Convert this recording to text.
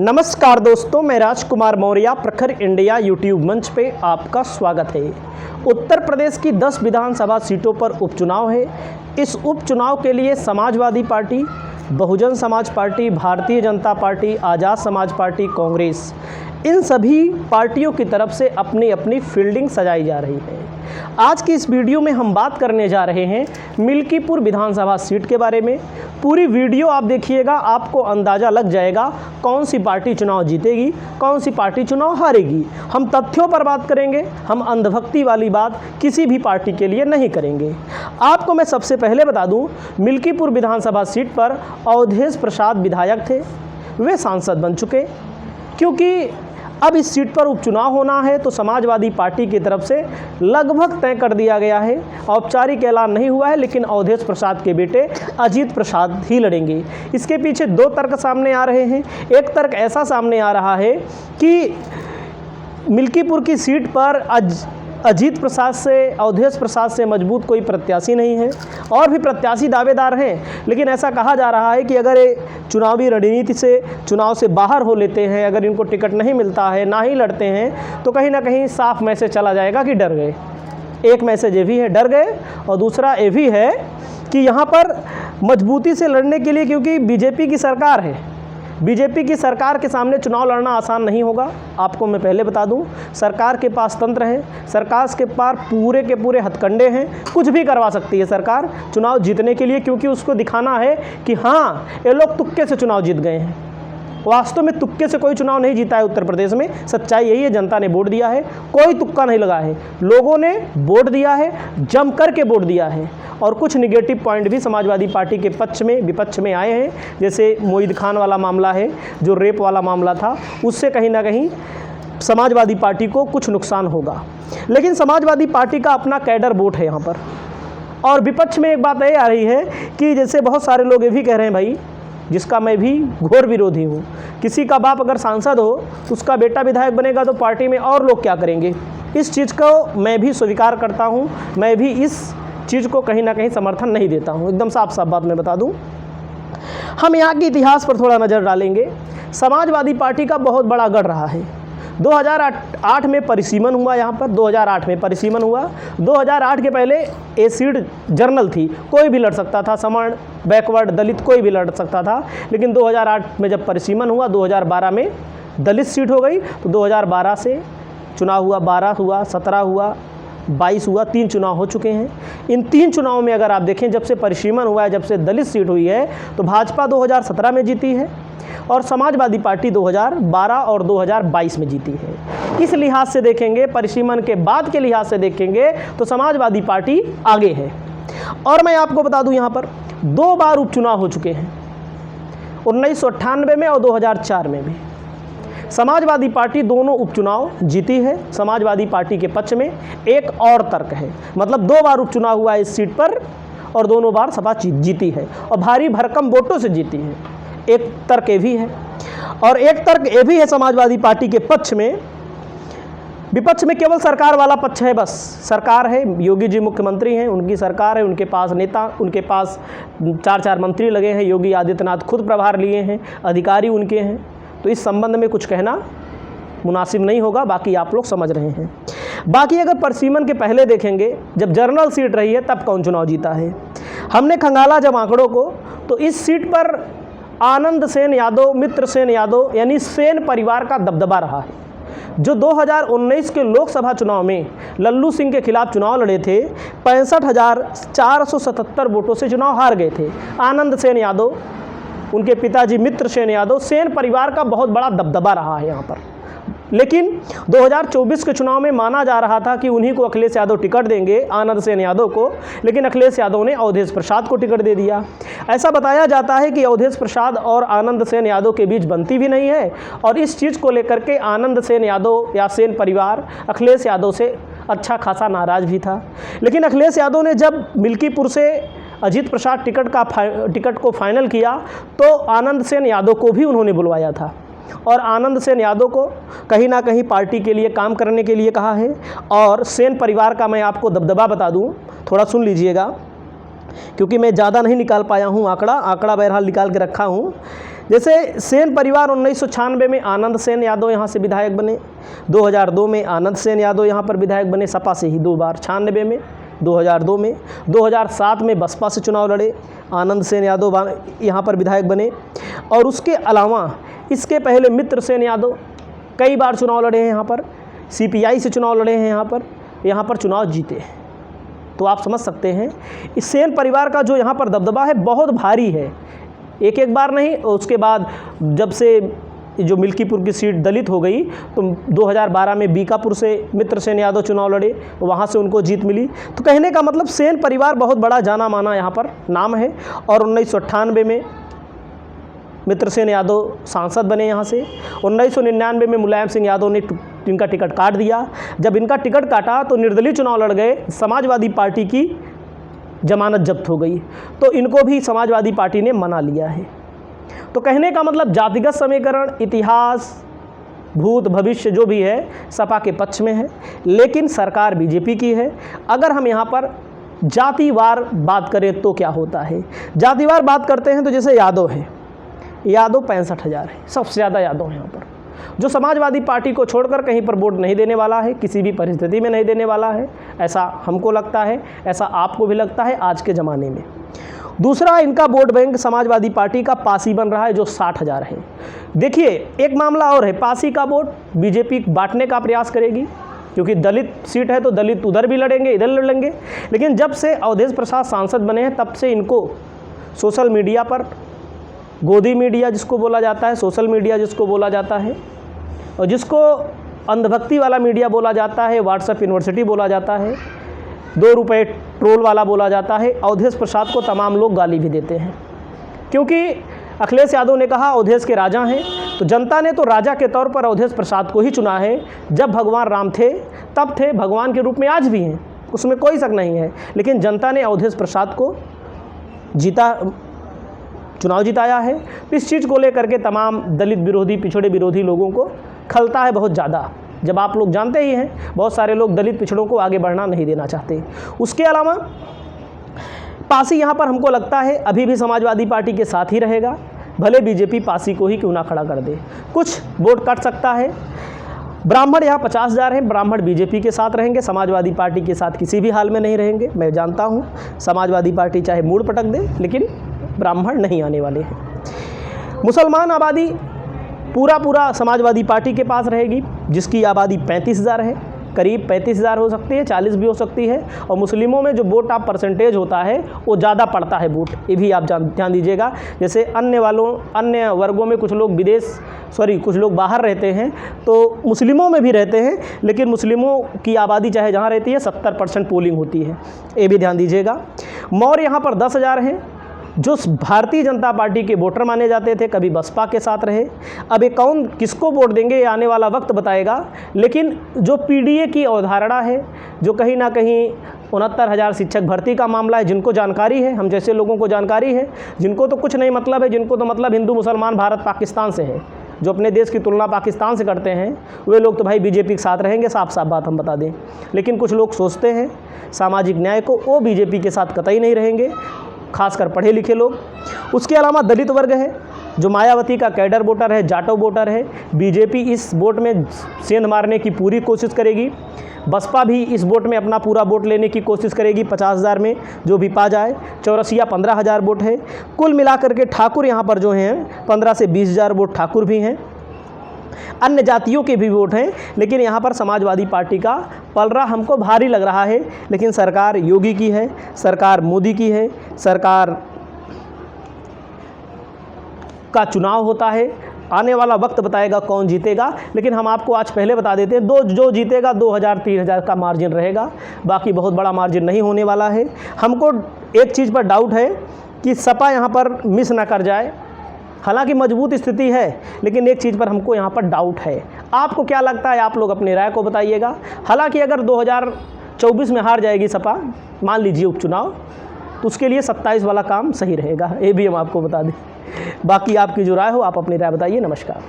नमस्कार दोस्तों, मैं राजकुमार मौर्य प्रखर इंडिया यूट्यूब मंच पे आपका स्वागत है। उत्तर प्रदेश की 10 विधानसभा सीटों पर उपचुनाव है। इस उपचुनाव के लिए Samajwadi party, Bahujan Samaj party, Bharatiya Janata party, आज़ाद समाज पार्टी, कांग्रेस, इन सभी पार्टियों की तरफ से अपनी अपनी फील्डिंग सजाई जा रही है। आज की इस वीडियो में हम बात करने जा रहे हैं मिल्कीपुर विधानसभा सीट के बारे में। पूरी वीडियो आप देखिएगा, आपको अंदाज़ा लग जाएगा कौन सी पार्टी चुनाव जीतेगी, कौन सी पार्टी चुनाव हारेगी। हम तथ्यों पर बात करेंगे, हम अंधभक्ति वाली बात किसी भी पार्टी के लिए नहीं करेंगे। आपको मैं सबसे पहले बता दूं, मिल्कीपुर विधानसभा सीट पर अवधेश प्रसाद विधायक थे, वे सांसद बन चुके। क्योंकि अब इस सीट पर उपचुनाव होना है तो समाजवादी पार्टी की तरफ से लगभग तय कर दिया गया है। औपचारिक ऐलान नहीं हुआ है, लेकिन अवधेश प्रसाद के बेटे अजीत प्रसाद ही लड़ेंगे। इसके पीछे दो तर्क सामने आ रहे हैं। एक तर्क ऐसा सामने आ रहा है कि मिल्कीपुर की सीट पर अजीत प्रसाद से, अवधेश प्रसाद से मजबूत कोई प्रत्याशी नहीं है। और भी प्रत्याशी दावेदार हैं, लेकिन ऐसा कहा जा रहा है कि अगर ये चुनावी रणनीति से चुनाव से बाहर हो लेते हैं, अगर इनको टिकट नहीं मिलता है, ना ही लड़ते हैं, तो कहीं ना कहीं साफ मैसेज चला जाएगा कि डर गए। एक मैसेज ये भी है, डर गए, और दूसरा ये भी है कि यहाँ पर मजबूती से लड़ने के लिए, क्योंकि बीजेपी की सरकार है, बीजेपी की सरकार के सामने चुनाव लड़ना आसान नहीं होगा। आपको मैं पहले बता दूं, सरकार के पास तंत्र है, सरकार के पास पूरे के पूरे हथकंडे हैं, कुछ भी करवा सकती है सरकार चुनाव जीतने के लिए, क्योंकि उसको दिखाना है कि हाँ, ये लोग तुक्के से चुनाव जीत गए हैं। वास्तव में तुक्के से कोई चुनाव नहीं जीता है उत्तर प्रदेश में। सच्चाई यही है, जनता ने वोट दिया है, कोई तुक्का नहीं लगा है। लोगों ने वोट दिया है, जम करके वोट दिया है। और कुछ निगेटिव पॉइंट भी समाजवादी पार्टी के पक्ष में विपक्ष में आए हैं, जैसे मोहिद खान वाला मामला है, जो रेप वाला मामला था, उससे कहीं ना कहीं समाजवादी पार्टी को कुछ नुकसान होगा। लेकिन समाजवादी पार्टी का अपना कैडर वोट है यहाँ पर। और विपक्ष में एक बात ये आ रही है कि जैसे बहुत सारे लोग ये भी कह रहे हैं, भाई, जिसका मैं भी घोर विरोधी हूँ, किसी का बाप अगर सांसद हो तो उसका बेटा विधायक बनेगा तो पार्टी में और लोग क्या करेंगे। इस चीज़ को मैं भी स्वीकार करता हूँ, मैं भी इस चीज़ को कहीं ना कहीं समर्थन नहीं देता हूँ। एकदम साफ साफ बात मैं बता दूँ। हम यहाँ के इतिहास पर थोड़ा नज़र डालेंगे। समाजवादी पार्टी का बहुत बड़ा गढ़ रहा है। 2008 में परिसीमन हुआ, यहाँ पर 2008 में परिसीमन हुआ। 2008 के पहले ये सीट जनरल थी, कोई भी लड़ सकता था, सवर्ण, बैकवर्ड, दलित, कोई भी लड़ सकता था। लेकिन 2008 में जब परिसीमन हुआ, 2012 में दलित सीट हो गई, तो 2012 से चुनाव हुआ, 12 हुआ, 17 हुआ, 22 हुआ, 3 चुनाव हो चुके हैं। इन 3 चुनावों में अगर आप देखें, जब से परिसीमन हुआ है, जब से दलित सीट हुई है, तो भाजपा 2017 में जीती है और समाजवादी पार्टी 2012 और 2022 में जीती है। इस लिहाज से देखेंगे, परिसीमन के बाद के लिहाज से देखेंगे तो समाजवादी पार्टी आगे है। और मैं आपको बता दूं, यहाँ पर 2 बार उपचुनाव हो चुके हैं, 1998 में और 2004 में भी। समाजवादी पार्टी दोनों उपचुनाव जीती है। समाजवादी पार्टी के पक्ष में एक और तर्क है, मतलब 2 बार उपचुनाव हुआ है इस सीट पर और दोनों बार सपा जीती है और भारी भरकम वोटों से जीती है। एक तर्क ये भी है। और एक तर्क ये भी है समाजवादी पार्टी के पक्ष में। विपक्ष में केवल सरकार वाला पक्ष है, बस सरकार है, योगी जी मुख्यमंत्री हैं, उनकी सरकार है, उनके पास नेता, उनके पास 4-4 मंत्री लगे हैं, योगी आदित्यनाथ खुद प्रभार लिए हैं, अधिकारी उनके हैं। तो इस संबंध में कुछ कहना मुनासिब नहीं होगा, बाकी आप लोग समझ रहे हैं। बाकी अगर परिसीमन के पहले देखेंगे, जब जनरल सीट रही है, तब कौन चुनाव जीता है, हमने खंगाला जब आंकड़ों को, तो इस सीट पर आनंद सेन यादव, मित्र सेन यादव, यानी सेन परिवार का दबदबा रहा है, जो 2019 के लोकसभा चुनाव में लल्लू सिंह के खिलाफ चुनाव लड़े थे। 65,477 वोटों से चुनाव हार गए थे। आनंद सेन यादव, उनके पिताजी मित्र सेन यादव, सेन परिवार का बहुत बड़ा दबदबा रहा है यहाँ पर। लेकिन 2024 के चुनाव में माना जा रहा था कि उन्हीं को अखिलेश यादव टिकट देंगे, आनंद सेन यादव को, लेकिन अखिलेश यादव ने अवधेश प्रसाद को टिकट दे दिया। ऐसा बताया जाता है कि अवधेश प्रसाद और आनंद सेन यादव के बीच बनती भी नहीं है, और इस चीज़ को लेकर के आनंद सेन यादव या सेन परिवार अखिलेश यादव से अच्छा खासा नाराज़ भी था। लेकिन अखिलेश यादव ने जब मिल्कीपुर से अजीत प्रसाद टिकट को फाइनल किया, तो आनंद सेन यादव को भी उन्होंने बुलवाया था और आनंद सेन यादव को कहीं ना कहीं पार्टी के लिए काम करने के लिए कहा है। और सेन परिवार का मैं आपको दबदबा बता दूं, थोड़ा सुन लीजिएगा, क्योंकि मैं ज़्यादा नहीं निकाल पाया हूं आंकड़ा बहरहाल निकाल के रखा हूं जैसे सेन परिवार 1996 में आनंद सेन यादव यहाँ से विधायक बने, 2002 में आनंद सेन यादव यहाँ पर विधायक बने, सपा से ही 2 बार, 96 में, 2002 में, 2007 में बसपा से चुनाव लड़े, आनंद सेन यादव यहाँ पर विधायक बने। और उसके अलावा इसके पहले मित्र सेन यादव कई बार चुनाव लड़े हैं, यहाँ पर CPI से चुनाव लड़े हैं, यहाँ पर चुनाव जीते। तो आप समझ सकते हैं इस सेन परिवार का जो यहाँ पर दबदबा है बहुत भारी है, एक बार नहीं। उसके बाद जब से जो मिल्कीपुर की सीट दलित हो गई तो 2012 में बीकापुर से मित्र सेन यादव चुनाव लड़े, वहाँ से उनको जीत मिली। तो कहने का मतलब सेन परिवार बहुत बड़ा जाना माना यहाँ पर नाम है। और 1998 में मित्र सेन यादव सांसद बने यहाँ से। 1999 में मुलायम सिंह यादव ने इनका टिकट काट दिया। जब इनका टिकट काटा तो निर्दलीय चुनाव लड़ गए, समाजवादी पार्टी की जमानत जब्त हो गई, तो इनको भी समाजवादी पार्टी ने मना लिया है। तो कहने का मतलब जातिगत समीकरण, इतिहास, भूत भविष्य जो भी है सपा के पक्ष में है, लेकिन सरकार बीजेपी की है। अगर हम यहाँ पर जातिवार बात करें तो क्या होता है, जातिवार बात करते हैं तो जैसे यादव है, यादव 65,000 है, सबसे ज़्यादा यादव हैं यहाँ पर, जो समाजवादी पार्टी को छोड़कर कहीं पर वोट नहीं देने वाला है, किसी भी परिस्थिति में नहीं देने वाला है, ऐसा हमको लगता है, ऐसा आपको भी लगता है आज के ज़माने में। दूसरा, इनका वोट बैंक समाजवादी पार्टी का पासी बन रहा है जो 60,000 है। देखिए एक मामला और है, पासी का वोट बीजेपी बांटने का प्रयास करेगी, क्योंकि दलित सीट है तो दलित उधर भी लड़ेंगे, इधर लड़ेंगे। लेकिन जब से अवधेश प्रसाद सांसद बने हैं तब से इनको सोशल मीडिया पर, गोदी मीडिया जिसको बोला जाता है, सोशल मीडिया जिसको बोला जाता है, और जिसको अंधभक्ति वाला मीडिया बोला जाता है, व्हाट्सएप यूनिवर्सिटी बोला जाता है, 2 रुपये ट्रोल वाला बोला जाता है, अवधेश प्रसाद को तमाम लोग गाली भी देते हैं। क्योंकि अखिलेश यादव ने कहा अवधेश के राजा हैं, तो जनता ने तो राजा के तौर पर अवधेश प्रसाद को ही चुना है। जब भगवान राम थे तब थे, भगवान के रूप में आज भी हैं, उसमें कोई शक नहीं है। लेकिन जनता ने अवधेश प्रसाद को चुनाव जिताया है। इस चीज़ को लेकर के तमाम दलित विरोधी, पिछड़े विरोधी लोगों को खलता है बहुत ज़्यादा। जब आप लोग जानते ही हैं बहुत सारे लोग दलित पिछड़ों को आगे बढ़ना नहीं देना चाहते। उसके अलावा पासी यहाँ पर हमको लगता है अभी भी समाजवादी पार्टी के साथ ही रहेगा, भले बीजेपी पासी को ही क्यों ना खड़ा कर दे, कुछ वोट कट सकता है। ब्राह्मण यहाँ 50,000 हैं, ब्राह्मण बीजेपी के साथ रहेंगे, समाजवादी पार्टी के साथ किसी भी हाल में नहीं रहेंगे। मैं जानता हूँ समाजवादी पार्टी चाहे मूड पटक दे, लेकिन ब्राह्मण नहीं आने वाले हैं। मुसलमान आबादी पूरा समाजवादी पार्टी के पास रहेगी, जिसकी आबादी 35,000 है, करीब 35,000 हो सकती है, 40 भी हो सकती है। और मुस्लिमों में जो वोट ऑफ परसेंटेज होता है वो ज़्यादा पड़ता है वोट, ये भी आप ध्यान दीजिएगा। जैसे अन्य वर्गों में कुछ लोग कुछ लोग बाहर रहते हैं, तो मुस्लिमों में भी रहते हैं, लेकिन मुस्लिमों की आबादी चाहे जहाँ रहती है 70% पोलिंग होती है, ये भी ध्यान दीजिएगा। मौर्य यहाँ पर 10,000 हैं, जो भारतीय जनता पार्टी के वोटर माने जाते थे, कभी बसपा के साथ रहे। अब ये कौन किसको वोट देंगे ये आने वाला वक्त बताएगा। लेकिन जो PDA की अवधारणा है, जो कहीं ना कहीं 69,000 शिक्षक भर्ती का मामला है, जिनको जानकारी है, हम जैसे लोगों को जानकारी है, जिनको तो कुछ नहीं मतलब है, जिनको तो मतलब हिंदू मुसलमान भारत पाकिस्तान से है, जो अपने देश की तुलना पाकिस्तान से करते हैं, वे लोग तो भाई बीजेपी के साथ रहेंगे, साफ साफ बात हम बता दें। लेकिन कुछ लोग सोचते हैं सामाजिक न्याय को, वो बीजेपी के साथ कतई नहीं रहेंगे, खासकर पढ़े लिखे लोग। उसके अलावा दलित वर्ग है, जो मायावती का कैडर वोटर है, जाटव वोटर है। बीजेपी इस वोट में सेंध मारने की पूरी कोशिश करेगी, बसपा भी इस वोट में अपना पूरा वोट लेने की कोशिश करेगी, 50,000 में जो भी पा जाए। चौरसिया 15,000 वोट है। कुल मिलाकर के ठाकुर यहाँ पर जो हैं 15 से 20,000 वोट ठाकुर भी हैं, अन्य जातियों के भी वोट हैं। लेकिन यहाँ पर समाजवादी पार्टी का पलड़ा हमको भारी लग रहा है। लेकिन सरकार योगी की है, सरकार मोदी की है, सरकार का चुनाव होता है, आने वाला वक्त बताएगा कौन जीतेगा। लेकिन हम आपको आज पहले बता देते हैं, जो जीतेगा 2,000-3,000 का मार्जिन रहेगा, बाकी बहुत बड़ा मार्जिन नहीं होने वाला है। हमको एक चीज़ पर डाउट है कि सपा यहाँ पर मिस ना कर जाए, हालांकि मजबूत स्थिति है, लेकिन एक चीज़ पर हमको यहाँ पर डाउट है। आपको क्या लगता है, आप लोग अपनी राय को बताइएगा। हालांकि अगर 2024 में हार जाएगी सपा, मान लीजिए उपचुनाव, तो उसके लिए 27 वाला काम सही रहेगा, ये भी हम आपको बता दें। बाकी आपकी जो राय हो आप अपनी राय बताइए। नमस्कार।